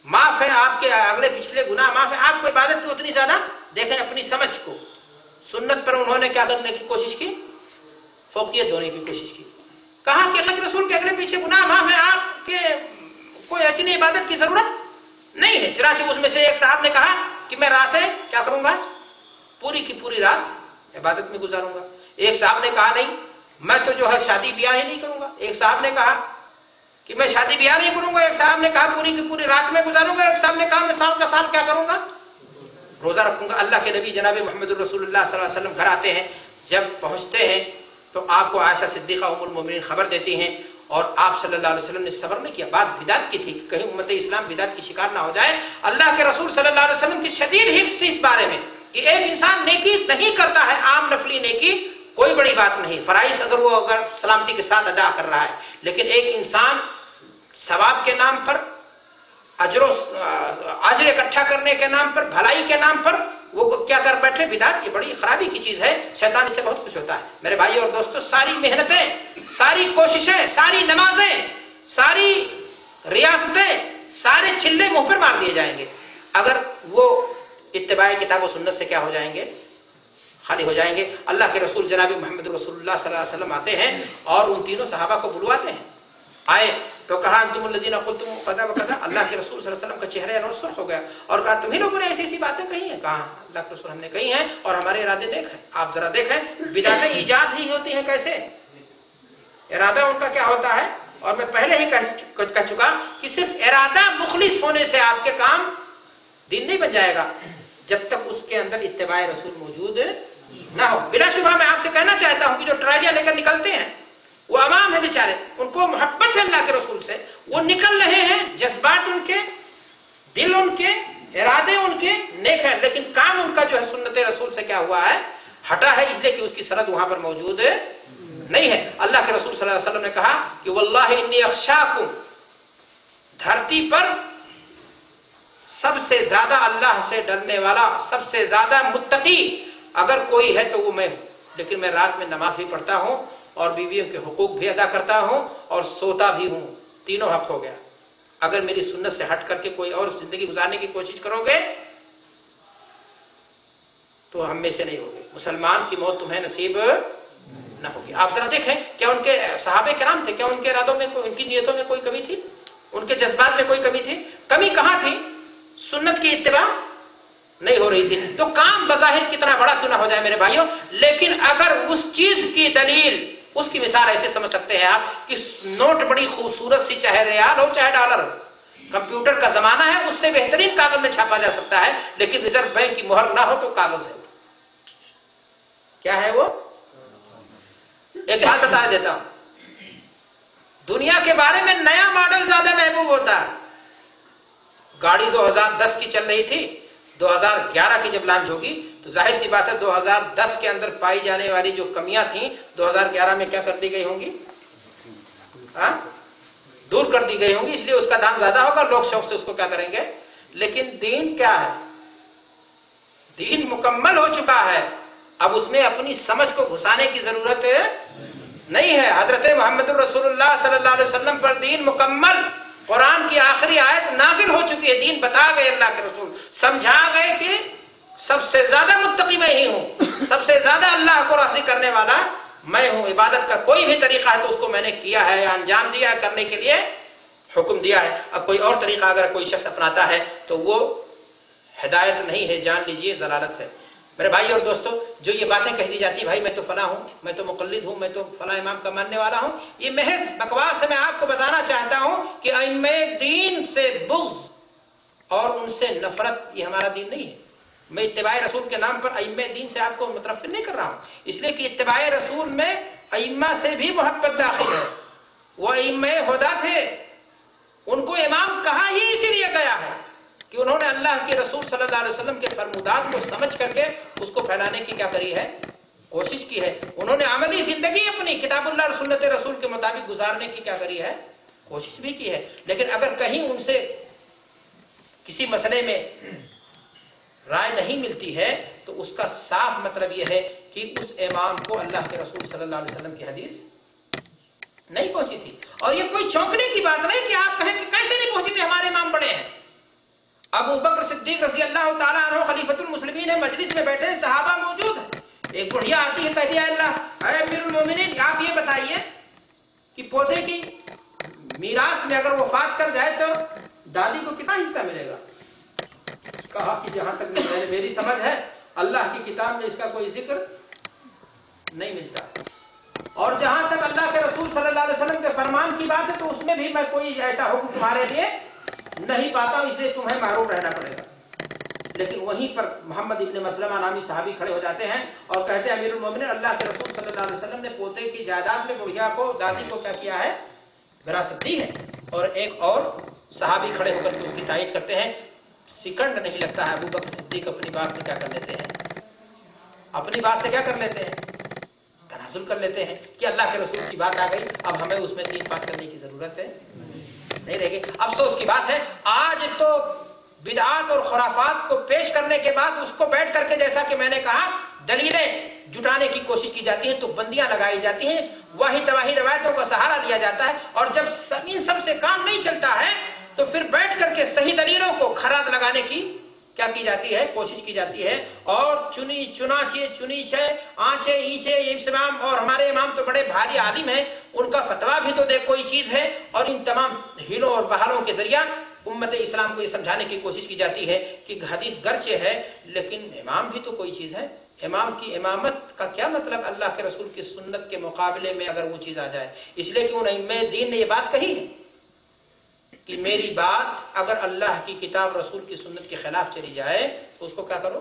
Speaker 2: معاف ہے، آپ کے اگلے پچھلے گناہ معاف ہے، آپ کو عبادت کی اتنی زیادہ دیکھیں اپنی سمجھ کو۔ سنت پر انہوں نے کیا کرنے کی کوشش کی؟ فوقیت ہونے کی کوشش کی۔ کہا کہ اللہ کے رسول کے اگلے پیچھے گناہ معاف ہے، آپ کے کوئی اتنی عبادت کی ضرورت نہیں ہے۔ چنانچہ اس میں سے ایک صاحب نے کہا کہ میں راتیں کیا کروں گا، پوری کی پوری رات عبادت میں گزاروں گا۔ ایک صاحب نے کہا نہیں، میں تو جو ہے شادی بیاہ ہی نہیں کروں گا۔ ایک صاحب نے کہا کہ میں شادی بیاہ نہیں کروں گا۔ ایک صاحب نے کہا پوری کی پوری رات میں گزاروں گا۔ ایک صاحب نے کہا میں سال کا سال کیا کروں گا، روزہ رکھوں گا۔ اللہ کے نبی جناب محمد الرسول اللہ صلی اللہ علیہ وسلم گھر آتے ہیں، جب پہنچتے ہیں تو آپ کو عائشہ صدیقہ ام المومنین خبر دیتی ہیں، اور آپ صلی اللہ علیہ وسلم نے صبر نہیں کیا۔ بات بدعت کی تھی کہ کہیں امت اسلام بدعت کی شکار نہ ہو جائے۔ اللہ کے رسول صلی اللہ علیہ وسلم کی شدید حفظ تھی اس بارے میں کہ ایک انسان نیکی نہیں کرتا ہے، عام نفلی نیکی کوئی بڑی بات نہیں، فرائض اگر سلامتی کے ساتھ ادا کر رہا ہے، لیکن ایک انسان ثواب کے نام پر اجر اکٹھا کرنے کے نام پر، بھلائی کے نام پر وہ کیا کر بیٹھے، بدعت، یہ بڑی خرابی کی چیز ہے۔ شیطان اس سے بہت خوش ہوتا ہے۔ میرے بھائی اور دوستو، ساری محنتیں، ساری کوششیں، ساری نمازیں، ساری ریاستیں، سارے چلے منہ پر مار دیے جائیں گے اگر وہ اتباع کتاب و سنت سے کیا ہو جائیں گے، خالی ہو جائیں گے۔ اللہ کے رسول جناب محمد رسول اللہ صلی اللہ علیہ وسلم آتے ہیں اور ان تینوں صحابہ کو بلواتے ہیں۔ آئے تو کہا انتم الذین قلتم کذا وکذا، اللہ کے رسول صلی اللہ علیہ وسلم کا چہرہ انور سرخ ہو گیا اور کہا تمہیں لوگوں نے ایسی ایسی باتیں کہی ہیں؟ کہا اللہ کے رسول ہم نے کہی ہیں اور ہمارے ارادے نیک ہیں۔ آپ ذرا دیکھیں بدعتیں ایجاد ہی ہوتی ہیں کیسے، ارادہ ان کا کیا ہوتا ہے، اور میں پہلے ہی کہہ چکا کہ صرف ارادہ مخلص ہونے سے آپ کے کام دین نہیں بن جائے گا جب تک اس کے اندر اتباع رسول موجود نہ ہو۔ بلا شبہ میں آپ سے کہنا چاہتا ہوں کہ جو ٹرالیاں لے کر نکلتے ہیں وہ عوام ہے بیچارے، ان کو محبت ہے اللہ کے رسول سے، وہ نکل رہے ہیں، جذبات ان کے، دل ان کے، ارادے ان کے نیک ہیں، لیکن کام ان کا جو ہے سنت رسول سے کیا ہوا ہے، ہٹا ہے، اس لیے کہ اس کی سند وہاں پر موجود نہیں ہے۔ اللہ کے رسول صلی اللہ علیہ وسلم نے کہا کہ واللہ انی اخشاکم، دھرتی پر سب سے زیادہ اللہ سے ڈرنے والا، سب سے زیادہ متقی اگر کوئی ہے تو وہ میں ہوں، لیکن میں رات میں نماز بھی پڑھتا ہوں اور بیویوں کے حقوق بھی ادا کرتا ہوں اور سوتا بھی ہوں، تینوں حق ہو گیا۔ اگر میری سنت سے ہٹ کر کے کوئی اور زندگی گزارنے کی کوشش کرو گے تو ہم میں سے نہیں ہوگے، مسلمان کی موت تمہیں نصیب نہ ہوگی۔ آپ ذرا دیکھیں کیا ان کے صحابہ کرام تھے، کیا ان کے ارادوں میں، ان کی نیتوں میں کوئی کمی تھی؟ ان کے جذبات میں کوئی کمی تھی؟ کمی کہاں تھی؟ سنت کی اتباع نہیں ہو رہی تھی۔ تو کام بظاہر کتنا بڑا کیوں نہ ہو جائے میرے بھائیوں، لیکن اگر اس چیز کی دلیل، اس کی مثال ایسے سمجھ سکتے ہیں آپ کہ نوٹ بڑی خوبصورت سی، چاہے ریال ہو چاہے ڈالر ہو، کمپیوٹر کا زمانہ ہے، اس سے بہترین کاغذ میں چھاپا جا سکتا ہے، لیکن ریزرو بینک کی مہر نہ ہو تو کاغذ ہے۔ کیا ہے وہ؟ ایک بات بتا دیتا ہوں، دنیا کے بارے میں نیا ماڈل زیادہ محبوب ہوتا ہے۔ گاڑی 2010 کی چل رہی تھی، 2011 کی جب لانچ ہوگی تو ظاہر سی بات ہے 2010 کے اندر پائی جانے والی جو کمیاں تھیں 2011 میں کیا کر دی گئی ہوں گی؟ دور کر دی گئی ہوں گی، اس لیے اس کا دام زیادہ ہوگا، لوگ شوق سے اس کو کیا کریں گے۔ لیکن دین کیا ہے؟ دین مکمل ہو چکا ہے، اب اس میں اپنی سمجھ کو گھسانے کی ضرورت نہیں ہے۔ حضرت محمد رسول اللہ صلی اللہ علیہ وسلم پر دین مکمل، قرآن کی آخری آیت نازل ہو چکی ہے، دین بتا گئے اللہ کے رسول، سمجھا گئے کہ سب سے زیادہ متقی میں ہی ہوں، سب سے زیادہ اللہ کو راضی کرنے والا میں ہوں، عبادت کا کوئی بھی طریقہ ہے تو اس کو میں نے کیا ہے، انجام دیا ہے، کرنے کے لیے حکم دیا ہے۔ اب کوئی اور طریقہ اگر کوئی شخص اپناتا ہے تو وہ ہدایت نہیں ہے، جان لیجئے ضلالت ہے۔ میرے بھائی اور دوستو، جو یہ باتیں کہہ دی جاتی بھائی میں تو فلاں ہوں، میں تو مقلد ہوں، میں تو فلاں امام کا ماننے والا ہوں، یہ محض بکواس ہے۔ میں آپ کو بتانا چاہتا ہوں کہ ائمہ دین سے بغض اور ان سے نفرت یہ ہمارا دین نہیں ہے۔ میں اتباع رسول کے نام پر ائمہ دین سے آپ کو مترفع نہیں کر رہا ہوں، اس لیے کہ اتباع رسول میں ائمہ سے بھی محبت داخل ہے۔ وہ ائمہ ہدیٰ تھے، ان کو امام کہا ہی اسی لیے گیا ہے کہ انہوں نے اللہ کے رسول صلی اللہ علیہ وسلم کے فرمودات کو سمجھ کر کے اس کو پھیلانے کی کیا کری ہے؟ کوشش کی ہے۔ انہوں نے عملی زندگی اپنی کتاب اللہ اور سنت رسول کے مطابق گزارنے کی کیا کری ہے؟ کوشش بھی کی ہے۔ لیکن اگر کہیں ان سے کسی مسئلے میں رائے نہیں ملتی ہے تو اس کا صاف مطلب یہ ہے کہ اس امام کو اللہ کے رسول صلی اللہ علیہ وسلم کی حدیث نہیں پہنچی تھی۔ اور یہ کوئی چونکنے کی بات نہیں کہ آپ کہیں کہ کیسے نہیں پہنچی تھی، ہمارے امام بڑے ہیں۔ ابو بکر صدیق رضی اللہ تعالیٰ عنہ خلیفۃ المسلمین ہے، مجلس میں بیٹھے صحابہ موجود ہیں، ایک بڑھیا آتی ہے کہتی ہے اللہ اے امیر المومنین آپ یہ بتائیے کہ پودے کی میراث میں اگر وفات کر جائے تو دادی کو کتنا حصہ ملے گا؟ کہا کہ جہاں تک میری سمجھ ہے اللہ کی کتاب میں اس کا کوئی ذکر نہیں ملتا، اور جہاں تک اللہ کے رسول صلی اللہ علیہ وسلم کے فرمان کی بات ہے تو اس میں بھی میں کوئی ایسا حکم تمہارے لیے نہیں پاتا ہوں، اس لیے تمہیں محروم رہنا پڑے گا۔ لیکن وہیں پر محمد ابن مسلمہ نامی صحابی کھڑے ہو جاتے ہیں اور کہتے ہیں امیر المومنین اللہ کے رسول صلی اللہ علیہ وسلم نے پوتے کی جائیداد میں بڑھیا کو، دادی کو کیا کیا ہے؟ وراثت دی ہے۔ اور ایک اور صحابی کھڑے ہو کر کے اس کی تائید کرتے ہیں۔ سیکنڈ نہیں لگتا ہے ابو بکر صدیق اپنی بات سے کیا کر لیتے ہیں؟ اپنی بات سے کیا کر لیتے ہیں؟ تنازل کر لیتے ہیں کہ اللہ کے رسول کی بات آ گئی، اب ہمیں اس میں تین بات کرنے کی ضرورت ہے نہیں رہے گی۔ افسوس کی بات ہے آج تو بدعات اور خرافات کو پیش کرنے کے بعد اس کو بیٹھ کر کے جیسا کہ میں نے کہا دلیلیں جٹانے کی کوشش کی جاتی ہیں تو بندیاں لگائی جاتی ہیں، واہی تواہی روایتوں کا سہارا لیا جاتا ہے، اور جب ان سب سے کام نہیں چلتا ہے تو پھر بیٹھ کر کے صحیح دلیلوں کو خراج لگانے کی کیا کی جاتی ہے؟ کوشش کی جاتی ہے۔ اور چنیچے آنچے اینچے یہ امام، اور ہمارے امام تو بڑے بھاری عالم ہیں، ان کا فتویٰ بھی تو دیکھ کوئی چیز ہے، اور ان تمام ہیلوں اور بہالوں کے ذریعہ امت اسلام کو یہ سمجھانے کی کوشش کی جاتی ہے کہ حدیث گرچہ ہے لیکن امام بھی تو کوئی چیز ہے۔ امام کی امامت کا کیا مطلب اللہ کے رسول کی سنت کے مقابلے میں اگر وہ چیز آ جائے؟ اس لیے کہ ان ائمہ دین نے یہ بات کہی ہے کہ میری بات اگر اللہ کی کتاب رسول کی سنت کے خلاف چلی جائے تو اس کو کیا کرو؟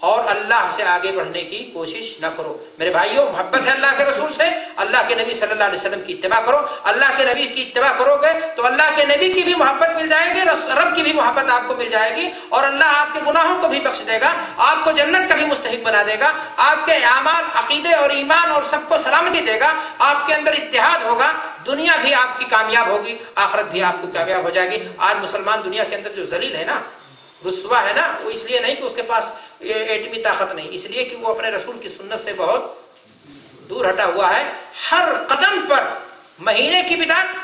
Speaker 2: اور اللہ سے آگے بڑھنے کی کوشش نہ کرو۔ میرے بھائیوں، محبت ہے اللہ کے رسول سے، اللہ کے نبی صلی اللہ علیہ وسلم کی اتباع کرو۔ اللہ کے نبی کی اتباع کرو گے تو اللہ کے نبی کی بھی محبت مل جائے گی، رب کی بھی محبت آپ کو مل جائے گی، اور اللہ آپ کے گناہوں کو بھی بخش دے گا، آپ کو جنت کا بھی مستحق بنا دے گا، آپ کے اعمال، عقیدے اور ایمان اور سب کو سلامتی دے گا، آپ کے اندر اتحاد ہوگا، دنیا بھی آپ کی کامیاب ہوگی، آخرت بھی آپ کو کامیاب ہو جائے گی۔ آج مسلمان دنیا کے اندر جو ذلیل ہے نا، رسوا ہے نا، وہ اس لیے نہیں کہ اس کے پاس ایٹمی طاقت نہیں، اس لیے کہ وہ اپنے رسول کی سنت سے بہت دور ہٹا ہوا ہے۔ ہر قدم پر مہینے کی بدعت،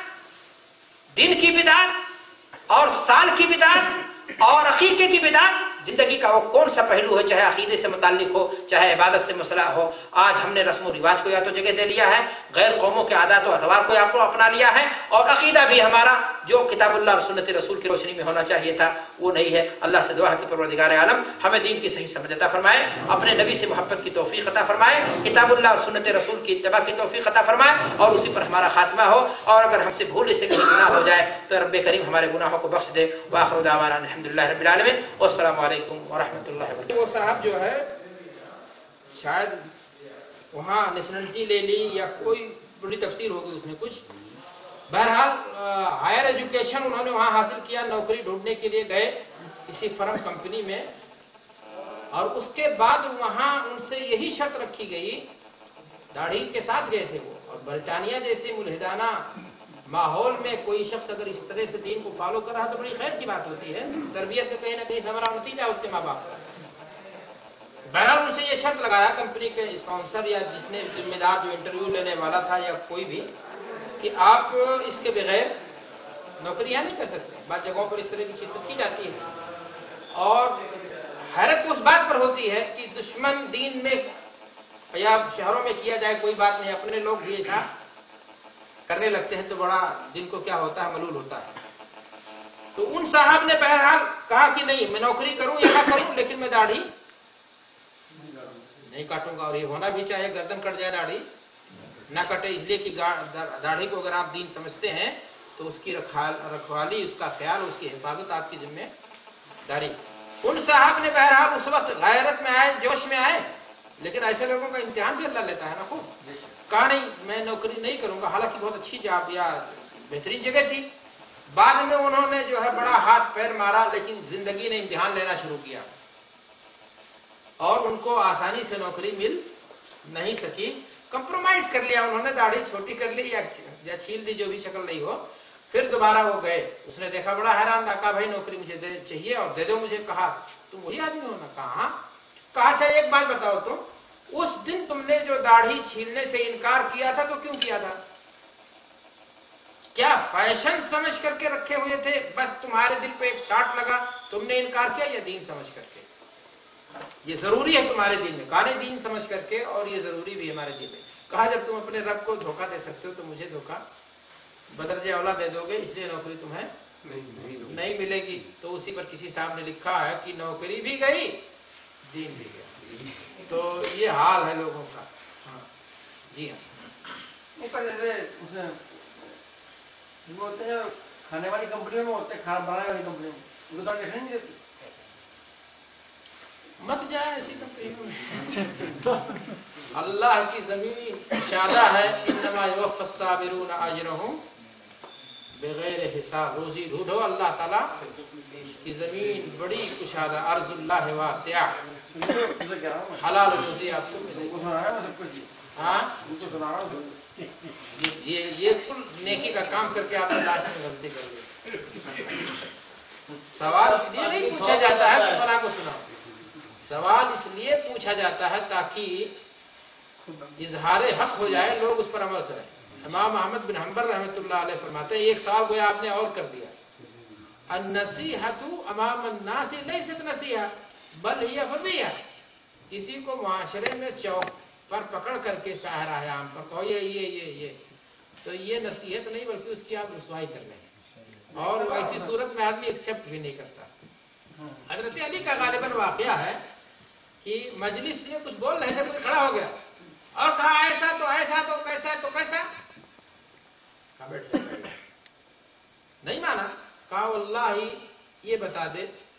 Speaker 2: دن کی بدعت اور سال کی بدعت اور عقیقے کی بدعت، زندگی کا وہ کون سا پہلو ہے، چاہے عقیدے سے متعلق ہو، چاہے عبادت سے مسئلہ ہو، آج ہم نے رسم و رواج کو یا تو جگہ دے لیا ہے، غیر قوموں کے عادات و اطوار کو آپ کو اپنا لیا ہے، اور عقیدہ بھی ہمارا جو کتاب اللہ اور سنت رسول کی روشنی میں ہونا چاہیے تھا وہ نہیں ہے۔ اللہ سے دعا ہے کہ پروردگار عالم ہمیں دین کی صحیح سمجھ عطا فرمائے، اپنے نبی سے محبت کی توفیق عطا فرمائے، کتاب اللہ اور سنت رسول کی اتباع کی توفیق عطا فرمائے، اور اسی پر ہمارا خاتمہ ہو، اور اگر ہم سے بھول سے کوئی گناہ ہو جائے تو رب کریم ہمارے گناہوں کو بخش دے۔ وآخر دعوانا الحمدللہ رب العالمین، والسلام علیکم ورحمۃ اللہ وبرکاتہ۔
Speaker 1: وہ صاحب جو ہے شاید وہاں نیشنلٹی لے لی یا کوئی بڑی تفسیر ہوگی اس میں کچھ، بہرحال ہائر ایجوکیشن انہوں نے وہاں حاصل کیا، نوکری ڈھونڈنے کے لیے گئے کسی فرم کمپنی میں، اور اس کے بعد وہاں ان سے یہی شرط رکھی گئی، داڑھی کے ساتھ گئے تھے وہ، اور برطانیہ جیسے ملحدانہ ماحول میں کوئی شخص اگر اس طرح سے دین کو فالو کر رہا تو بڑی خیر کی بات ہوتی ہے، تربیت کا کہیں نہ کہیں ہمارا نتیجہ اس کے ماں باپ کا۔ بہرحال ان سے یہ شرط لگایا کمپنی کے اسپانسر یا جس نے ذمہ دار جو انٹرویو لینے والا تھا یا کوئی بھی، کہ آپ اس کے بغیر نوکریاں نہیں کر سکتے۔ بعض جگہوں پر اس طرح کی شدت کی جاتی ہے، اور حیرت اس بات پر ہوتی ہے کہ دشمن دین میں یا شہروں میں کیا جائے کوئی بات نہیں، اپنے لوگ بھی ایسا کرنے لگتے ہیں تو بڑا دل کو کیا ہوتا ہے، ملول ہوتا ہے۔ تو ان صاحب نے بہرحال کہا کہ نہیں، میں نوکری کروں یا نہ کروں لیکن میں داڑھی نہیں کاٹوں گا، اور یہ ہونا بھی چاہیے، گردن کٹ جائے داڑھی نہ کٹے، اس لیے کہ داڑھی کو اگر آپ دین سمجھتے ہیں تو اس کی رکھوالی، اس کا خیال، اس کی حفاظت آپ کی ذمہ داری۔ ان صاحب نے بہرحال اس وقت غیرت میں آئے، جوش میں آئے، لیکن ایسے لوگوں کا امتحان بھی اللہ لیتا ہے نا خوب، کہا نہیں میں نوکری نہیں کروں گا، حالانکہ بہت اچھی جاب یا بہترین جگہ تھی۔ بعد میں انہوں نے جو ہے بڑا ہاتھ پیر مارا، لیکن زندگی نے امتحان لینا شروع کیا، اور ان کو آسانی سے نوکری مل نہیں سکی، کمپرومائز کر لیا انہوں نے، داڑھی چھوٹی کر لی یا چھیل لی، جو بھی شکل نہیں ہو۔ پھر دوبارہ وہ گئے، اس نے دیکھا بڑا حیران تھا، کہا بھائی نوکری مجھے چاہیے اور دے دو مجھے۔ کہا تم وہی آدمی ہو نا؟ کہا کہا اچھا ایک بات بتاؤ، تم اس دن تم نے جو داڑھی چھیلنے سے انکار کیا تھا تو کیوں کیا تھا؟ کیا فیشن سمجھ کر کے رکھے ہوئے تھے، بس تمہارے دل پہ ایک شاٹ لگا تم نے انکار کیا، یا دین سمجھ کر کے؟ یہ ضروری ہے تمہارے دین میں، کہا دین سمجھ کر کے، اور یہ ضروری بھی ہے ہمارے دین میں۔ کہا جب تم اپنے رب کو دھوکہ دے سکتے ہو تو مجھے دھوکہ بدرجہ اولا دے دو گے، اس لیے نوکری تمہیں نہیں ملے گی۔ تو اسی پر کسی صاحب نے لکھا ہے کہ نوکری بھی گئی، دین بھی گیا۔ تو یہ حال ہے لوگوں کا۔ ہاں جی ہاں،
Speaker 3: جیسے وہ ہوتے ہیں کھانے والی کمپنیوں میں، ہوتے ہیں کھانا بنانے والی کمپنیوں میں، ان کو تو دیکھنے نہیں دیتے،
Speaker 1: مت جائے ایسی کمپنیوں میں۔ اللہ کی زمین کشادہ ہے، انما یوفی الصابرون اجرہم بغیر حساب۔ روزی ڈھونڈو، اللہ تعالیٰ کی زمین بڑی کشادہ، ارض اللہ واسعہ، حلال روزی آپ کو ملے گی۔ ہاں یہ کل نیکی کا کام کر کے آپ لاسٹ میں غلطی کر گئے۔ سوال اس لیے نہیں پوچھا جاتا ہے کہ فلاں کو سناؤ، سوال اس لیے پوچھا جاتا ہے تاکہ اظہار حق ہو جائے، لوگ اس پر عمل کریں۔ امام احمد بن حنبل رحمۃ اللہ علیہ فرماتے ہیں، ایک سوال گویا آپ نے اور کر دیا، النصیحۃ امام الناس لیست نصیحہ بل ہی فضیحہ۔ کسی کو معاشرے میں چوک پر پکڑ کر کے شاہراہ عام پر کہو یہ تو یہ نصیحت نہیں بلکہ اس کی آپ رسوائی کر رہے ہیں، اور ایسی صورت میں آدمی ایکسیپٹ بھی نہیں کرتا۔ حضرت علی کا غالباً واقعہ ہے کہ مجلس میں کچھ بول رہے تھے، کوئی کھڑا ہو گیا اور کہا ایسا تو ایسا تو کیسا تو کیسا، کہا بیٹھ جاؤ۔ نہیں مانا، کہا واللہ یہ بتا دے